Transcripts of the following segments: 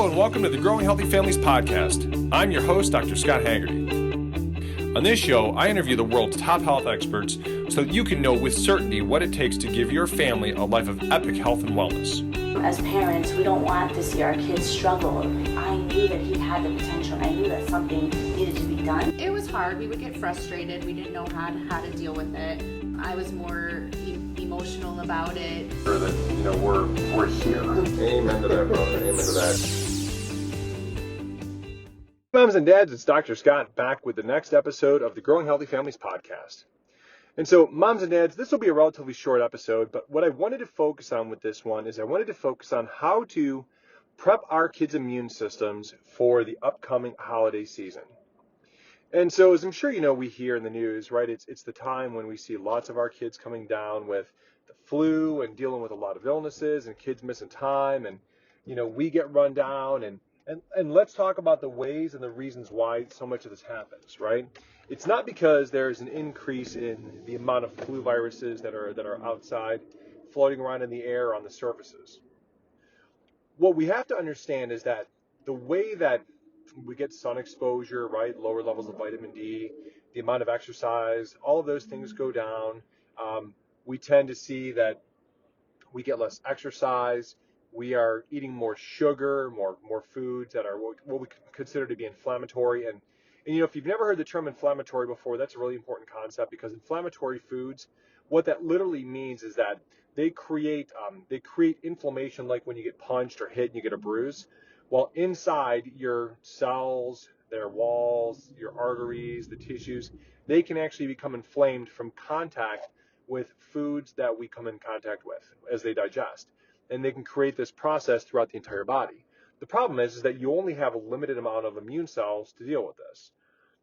Hello and welcome to the Growing Healthy Families podcast. I'm your host, Dr. Scott Haggerty. On this show, I interview the world's top health experts so that you can know with certainty what it takes to give your family a life of epic health and wellness. As parents, we don't want to see our kids struggle. I knew that he had the potential, and I knew that something needed to be done. It was hard. We would get frustrated. We didn't know how to deal with it. I was more emotional about it. Sure that, we're here. Amen to that, brother. Amen to that. Moms and dads, it's Dr. Scott back with the next episode of the Growing Healthy Families podcast. And so, moms and dads, this will be a relatively short episode, but what I wanted to focus on with this one is I wanted to focus on how to prep our kids' immune systems for the upcoming holiday season. And so, as I'm sure you know, we hear in the news, right, it's the time when we see lots of our kids coming down with the flu and dealing with a lot of illnesses and kids missing time and, we get run down and let's talk about the ways and the reasons why so much of this happens, right? It's not because there's an increase in the amount of flu viruses that are outside, floating around in the air or on the surfaces. What we have to understand is that the way that we get sun exposure, right, lower levels of vitamin D, the amount of exercise, all of those things go down. We tend to see that we get less exercise. We are eating more sugar, more foods that are what we consider to be inflammatory. And if you've never heard the term inflammatory before, that's a really important concept, because inflammatory foods, what that literally means is that they create inflammation, like when you get punched or hit and you get a bruise. While inside your cells, their walls, your arteries, the tissues, they can actually become inflamed from contact with foods that we come in contact with as they digest. And they can create this process throughout the entire body. The problem is that you only have a limited amount of immune cells to deal with this.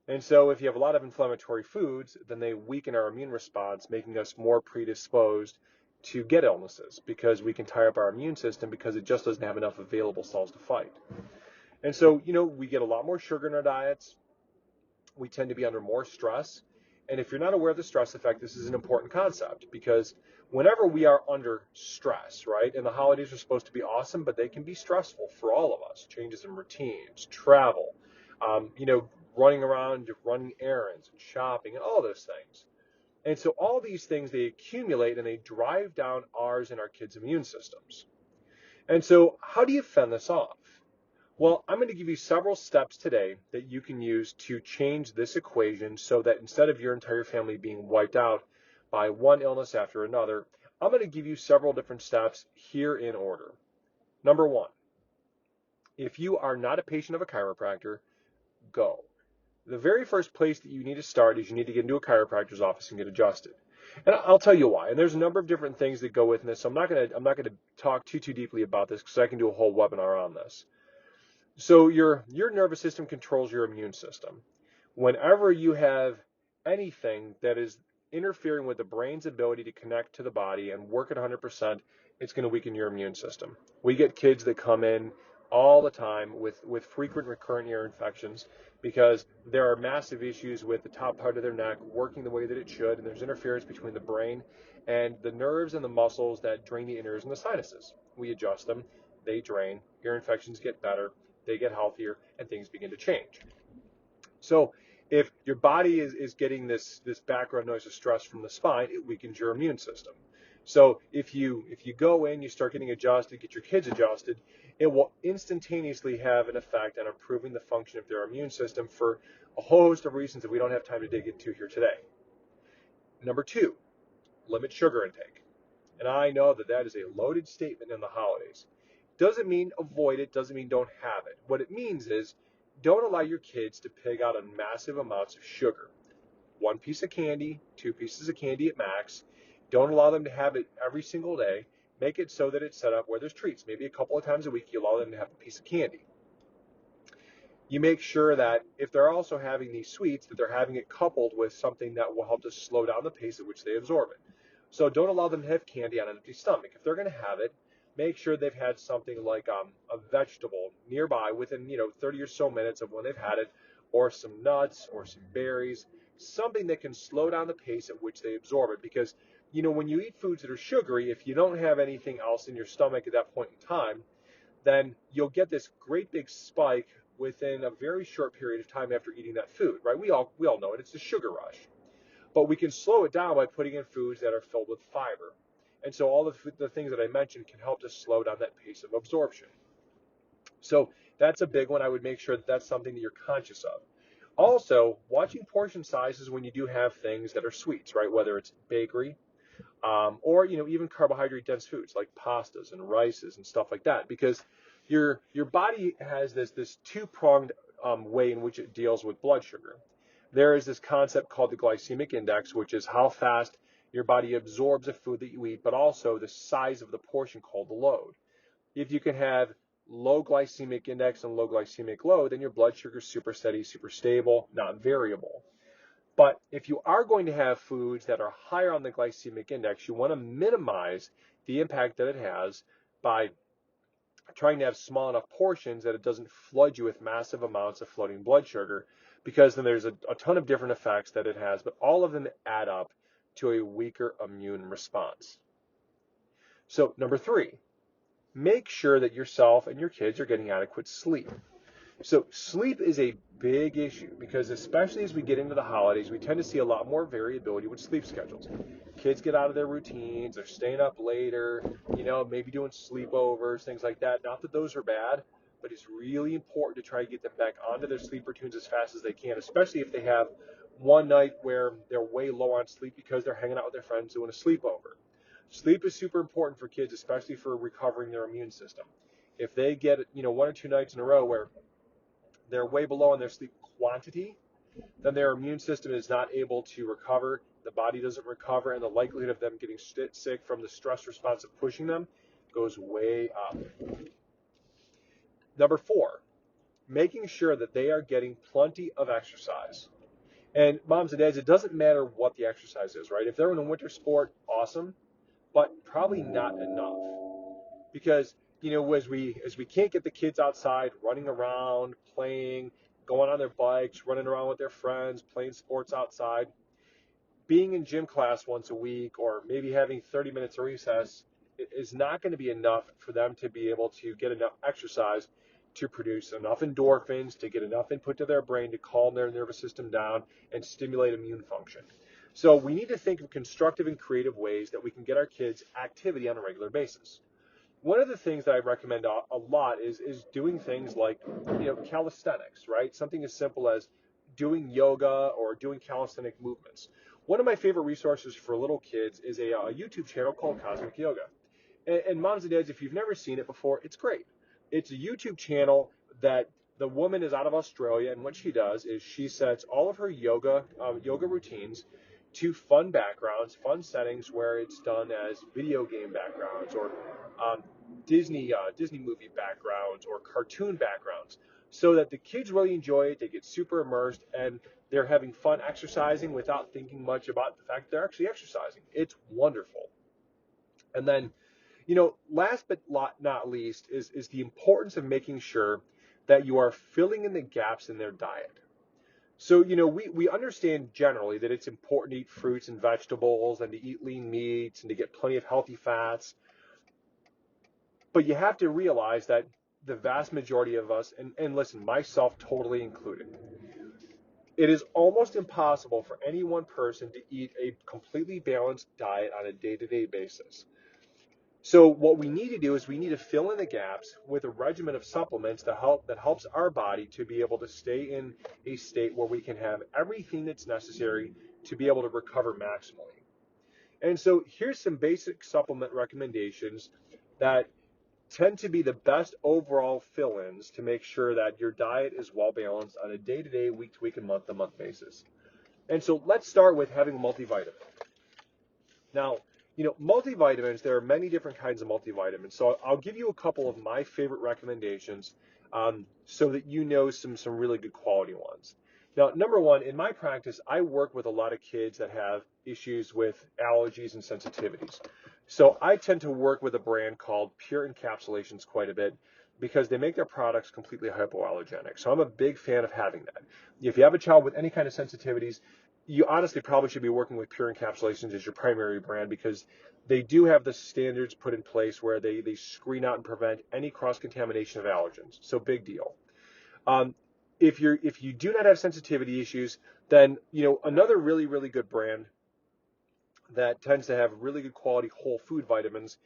And so if you have a lot of inflammatory foods, then they weaken our immune response, making us more predisposed to get illnesses, because we can tire up our immune system because it just doesn't have enough available cells to fight. And so, we get a lot more sugar in our diets. We tend to be under more stress. And if you're not aware of the stress effect, this is an important concept, because whenever we are under stress, right, and the holidays are supposed to be awesome, but they can be stressful for all of us. Changes in routines, travel, running around, running errands and shopping and all those things. And so all these things, they accumulate and they drive down ours and our kids' immune systems. And so how do you fend this off? Well, I'm going to give you several steps today that you can use to change this equation so that instead of your entire family being wiped out by one illness after another, I'm going to give you several different steps here in order. Number one, if you are not a patient of a chiropractor, go. The very first place that you need to start is you need to get into a chiropractor's office and get adjusted. And I'll tell you why. And there's a number of different things that go with this. So I'm not going to talk too deeply about this, because I can do a whole webinar on this. So your nervous system controls your immune system. Whenever you have anything that is interfering with the brain's ability to connect to the body and work at 100%, it's going to weaken your immune system. We get kids that come in all the time with frequent recurrent ear infections because there are massive issues with the top part of their neck working the way that it should, and there's interference between the brain and the nerves and the muscles that drain the ears and the sinuses. We adjust them, they drain, ear infections get better, they get healthier, and things begin to change. So if your body is getting this background noise of stress from the spine, it weakens your immune system. So if you go in, you start getting adjusted, get your kids adjusted, it will instantaneously have an effect on improving the function of their immune system for a whole host of reasons that we don't have time to dig into here today. Number two, limit sugar intake. And I know that is a loaded statement in the holidays. Doesn't mean avoid it, doesn't mean don't have it. What it means is don't allow your kids to pig out on massive amounts of sugar. 1 piece of candy, 2 pieces of candy at max. Don't allow them to have it every single day. Make it so that it's set up where there's treats. Maybe a couple of times a week you allow them to have a piece of candy. You make sure that if they're also having these sweets, that they're having it coupled with something that will help to slow down the pace at which they absorb it. So don't allow them to have candy on an empty stomach. If they're going to have it, make sure they've had something like a vegetable nearby within 30 or so minutes of when they've had it, or some nuts or some berries, something that can slow down the pace at which they absorb it. Because when you eat foods that are sugary, if you don't have anything else in your stomach at that point in time, then you'll get this great big spike within a very short period of time after eating that food, right? We all know it. It's the sugar rush. But we can slow it down by putting in foods that are filled with fiber. And so all the things that I mentioned can help to slow down that pace of absorption. So that's a big one. I would make sure that that's something that you're conscious of. Also, watching portion sizes when you do have things that are sweets, right? Whether it's bakery, or even carbohydrate dense foods like pastas and rices and stuff like that, because your body has this two-pronged way in which it deals with blood sugar. There is this concept called the glycemic index, which is how fast your body absorbs a food that you eat, but also the size of the portion called the load. If you can have low glycemic index and low glycemic load, then your blood sugar is super steady, super stable, not variable. But if you are going to have foods that are higher on the glycemic index, you want to minimize the impact that it has by trying to have small enough portions that it doesn't flood you with massive amounts of floating blood sugar, because then there's a ton of different effects that it has, but all of them add up to a weaker immune response. So number 3, make sure that yourself and your kids are getting adequate sleep. So sleep is a big issue because especially as we get into the holidays, we tend to see a lot more variability with sleep schedules. Kids get out of their routines, they're staying up later, maybe doing sleepovers, things like that. Not that those are bad, but it's really important to try to get them back onto their sleep routines as fast as they can, especially if they have one night where they're way low on sleep because they're hanging out with their friends doing a sleepover. Sleep is super important for kids, especially for recovering their immune system. If they get, 1 or 2 nights in a row where they're way below in their sleep quantity, then their immune system is not able to recover, the body doesn't recover, and the likelihood of them getting sick from the stress response of pushing them goes way up. Number 4, making sure that they are getting plenty of exercise. And moms and dads, it doesn't matter what the exercise is, right? If they're in a winter sport, awesome, but probably not enough. Because as we can't get the kids outside running around, playing, going on their bikes, running around with their friends, playing sports outside, being in gym class once a week or maybe having 30 minutes of recess is not going to be enough for them to be able to get enough exercise to produce enough endorphins, to get enough input to their brain to calm their nervous system down and stimulate immune function. So we need to think of constructive and creative ways that we can get our kids activity on a regular basis. One of the things that I recommend a lot is doing things like, calisthenics, right? Something as simple as doing yoga or doing calisthenic movements. One of my favorite resources for little kids is a YouTube channel called Cosmic Yoga. And moms and dads, if you've never seen it before, it's great. It's a YouTube channel that the woman is out of Australia, and what she does is she sets all of her yoga routines to fun backgrounds, fun settings where it's done as video game backgrounds or Disney movie backgrounds or cartoon backgrounds, so that the kids really enjoy it. They get super immersed and they're having fun exercising without thinking much about the fact that they're actually exercising. It's wonderful. And then, last but not least is the importance of making sure that you are filling in the gaps in their diet. So, we understand generally that it's important to eat fruits and vegetables and to eat lean meats and to get plenty of healthy fats. But you have to realize that the vast majority of us, and listen, myself totally included, it is almost impossible for any one person to eat a completely balanced diet on a day-to-day basis. So what we need to do is we need to fill in the gaps with a regimen of supplements that helps our body to be able to stay in a state where we can have everything that's necessary to be able to recover maximally. And so here's some basic supplement recommendations that tend to be the best overall fill-ins to make sure that your diet is well balanced on a day-to-day, week-to-week, and month-to-month basis. And so let's start with having a multivitamin. Now, multivitamins, there are many different kinds of multivitamins. So I'll give you a couple of my favorite recommendations so that you know some really good quality ones. Now, number one, in my practice, I work with a lot of kids that have issues with allergies and sensitivities. So I tend to work with a brand called Pure Encapsulations quite a bit because they make their products completely hypoallergenic. So I'm a big fan of having that. If you have a child with any kind of sensitivities, you honestly probably should be working with Pure Encapsulations as your primary brand, because they do have the standards put in place where they screen out and prevent any cross-contamination of allergens. So big deal. Um, if you do not have sensitivity issues, then another really good brand that tends to have really good quality whole food vitamins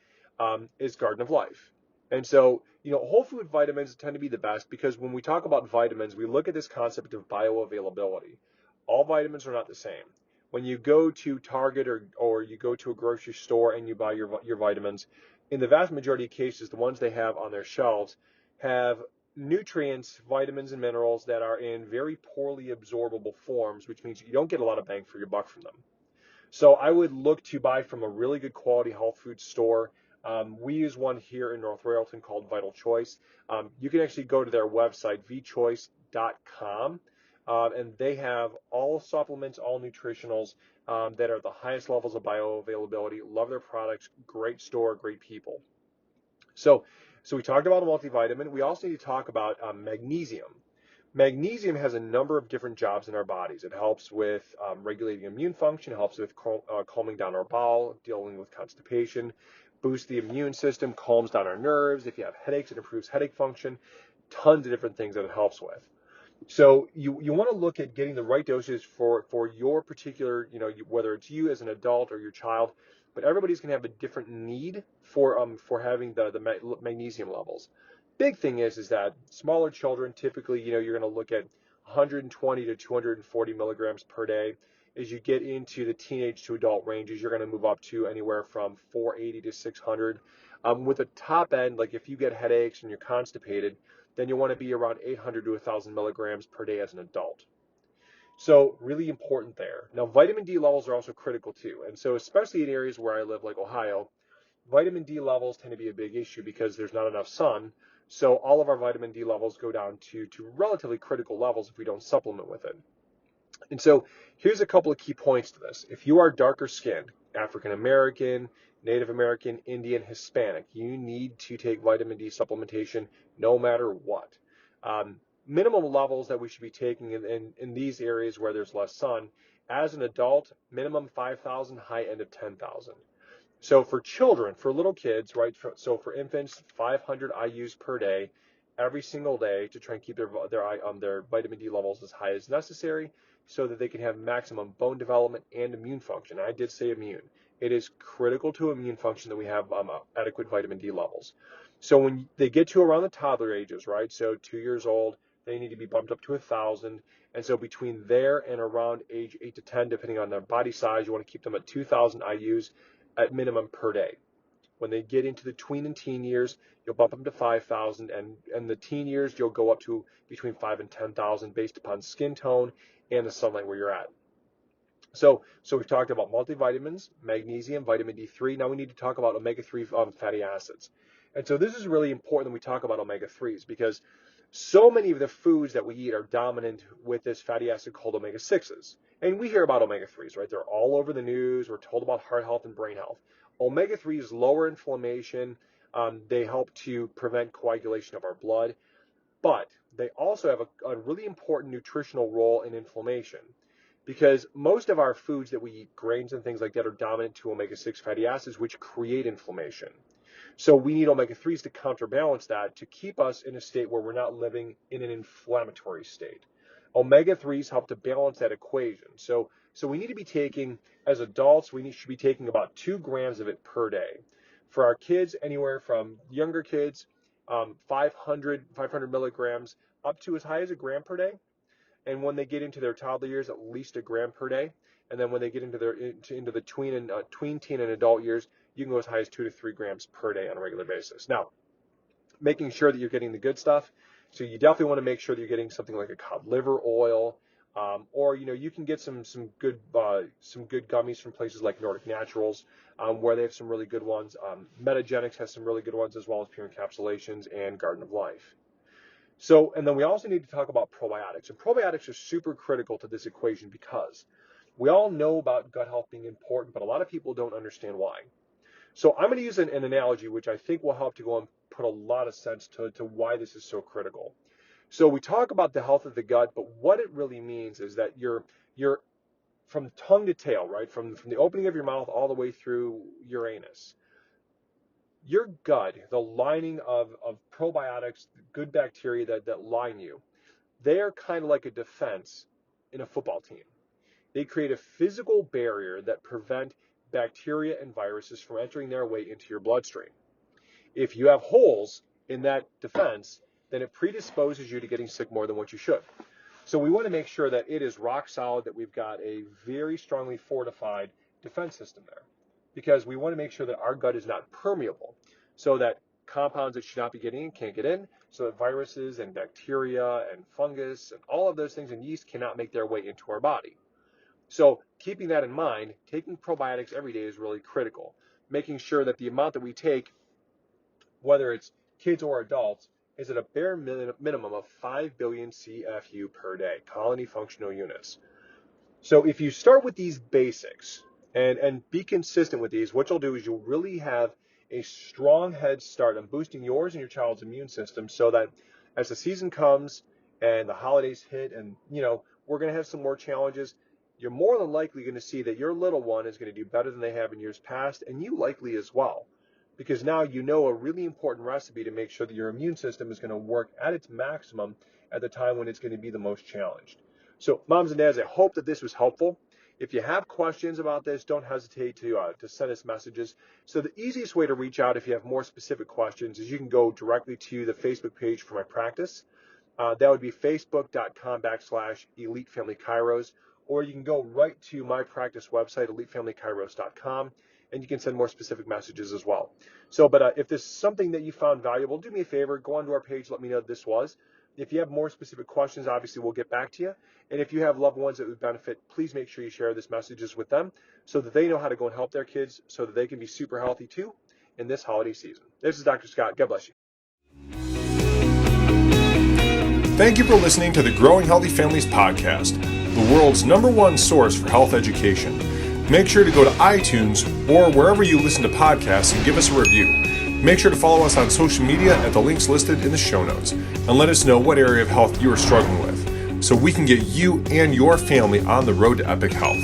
is Garden of Life. And so, whole food vitamins tend to be the best because when we talk about vitamins, we look at this concept of bioavailability. All vitamins are not the same. When you go to Target or you go to a grocery store and you buy your vitamins, in the vast majority of cases, the ones they have on their shelves have nutrients, vitamins, and minerals that are in very poorly absorbable forms, which means you don't get a lot of bang for your buck from them. So I would look to buy from a really good quality health food store. We use one here in North Railton called Vital Choice. You can actually go to their website, vchoice.com, and they have all supplements, all nutritionals that are the highest levels of bioavailability. Love their products. Great store, great people. So we talked about a multivitamin. We also need to talk about magnesium. Magnesium has a number of different jobs in our bodies. It helps with regulating immune function, it helps with calming down our bowel, dealing with constipation, boosts the immune system, calms down our nerves. If you have headaches, it improves headache function. Tons of different things that it helps with. So you want to look at getting the right doses for your particular, whether it's you as an adult or your child, but everybody's going to have a different need for having the magnesium levels. Big thing is that smaller children, typically, you're going to look at 120 to 240 milligrams per day. As you get into the teenage to adult ranges, you're going to move up to anywhere from 480 to 600. With a top end, like if you get headaches and you're constipated, then you want to be around 800 to 1,000 milligrams per day as an adult. So really important there. Now, vitamin D levels are also critical too. And so especially in areas where I live, like Ohio, vitamin D levels tend to be a big issue because there's not enough sun. So all of our vitamin D levels go down to relatively critical levels if we don't supplement with it. And so here's a couple of key points to this. If you are darker skinned, African American, Native American, Indian, Hispanic, you need to take vitamin D supplementation no matter what. Minimum levels that we should be taking in these areas where there's less sun, as an adult, minimum 5,000, high end of 10,000. So for children, for little kids, right? So for infants, 500 IUs per day, every single day, to try and keep their vitamin D levels as high as necessary, so that they can have maximum bone development and immune function. I did say immune. It is critical to immune function that we have adequate vitamin D levels. So when they get to around the toddler ages, right? So 2 years old, they need to be bumped up to 1,000. And so between there and around age 8 to 10, depending on their body size, you want to keep them at 2,000 IUs at minimum per day. When they get into the tween and teen years, you'll bump them to 5,000, and the teen years, you'll go up to between 5 and 10,000 based upon skin tone and the sunlight where you're at. So we've talked about multivitamins, magnesium, vitamin D3. Now we need to talk about omega-3 fatty acids. And so this is really important when we talk about omega-3s, because so many of the foods that we eat are dominant with this fatty acid called omega-6s. And we hear about omega-3s, right? They're all over the news. We're told about heart health and brain health. Omega-3s lower inflammation. They help to prevent coagulation of our blood. But they also have a really important nutritional role in inflammation, because most of our foods that we eat, grains and things like that, are dominant to omega-6 fatty acids, which create inflammation. So we need omega-3s to counterbalance that, to keep us in a state where we're not living in an inflammatory state. Omega-3s help to balance that equation. So we need to be taking, as adults, should be taking about 2 grams of it per day. For our kids, anywhere from younger kids, 500 milligrams up to as high as 1 gram per day. And when they get into their toddler years, at least 1 gram per day. And then when they get into the tween, teen, and adult years, you can go as high as 2 to 3 grams per day on a regular basis. Now, making sure that you're getting the good stuff. So you definitely want to make sure that you're getting something like a cod liver oil, or you can get some good gummies from places like Nordic Naturals, where they have some really good ones. Metagenics has some really good ones, as well as Pure Encapsulations and Garden of Life. So, and then we also need to talk about probiotics. And probiotics are super critical to this equation, because we all know about gut health being important, but a lot of people don't understand why. So I'm going to use an analogy which I think will help to go and put a lot of sense to why this is so critical. So we talk about the health of the gut, but what it really means is that your from tongue to tail, right? From the opening of your mouth all the way through your anus. Your gut, the lining of probiotics, good bacteria that line you, they are kind of like a defense in a football team. They create a physical barrier that prevent bacteria and viruses from entering their way into your bloodstream. If you have holes in that defense, then it predisposes you to getting sick more than what you should. So we want to make sure that it is rock solid, that we've got a very strongly fortified defense system there, because we want to make sure that our gut is not permeable, so that compounds that should not be getting in can't get in, so that viruses and bacteria and fungus and all of those things and yeast cannot make their way into our body. So keeping that in mind, taking probiotics every day is really critical. Making sure that the amount that we take, whether it's kids or adults, is at a bare minimum of 5 billion CFU per day, colony functional units. So if you start with these basics and be consistent with these, what you'll do is you'll really have a strong head start on boosting yours and your child's immune system, so that as the season comes and the holidays hit and, we're going to have some more challenges, you're more than likely going to see that your little one is going to do better than they have in years past, and you likely as well, because now you know a really important recipe to make sure that your immune system is going to work at its maximum at the time when it's going to be the most challenged. So moms and dads, I hope that this was helpful. If you have questions about this, don't hesitate to send us messages. So the easiest way to reach out if you have more specific questions is you can go directly to the Facebook page for my practice. That would be facebook.com/EliteFamilyChiros, or you can go right to my practice website, EliteFamilyChiros.com, and you can send more specific messages as well. So, but if this is something that you found valuable, do me a favor, go onto our page, let me know what this was. If you have more specific questions, obviously we'll get back to you. And if you have loved ones that would benefit, please make sure you share this messages with them so that they know how to go and help their kids so that they can be super healthy too in this holiday season. This is Dr. Scott. God bless you. Thank you for listening to the Growing Healthy Families podcast, the world's #1 source for health education. Make sure to go to iTunes or wherever you listen to podcasts and give us a review. Make sure to follow us on social media at the links listed in the show notes, and let us know what area of health you are struggling with, so we can get you and your family on the road to epic health.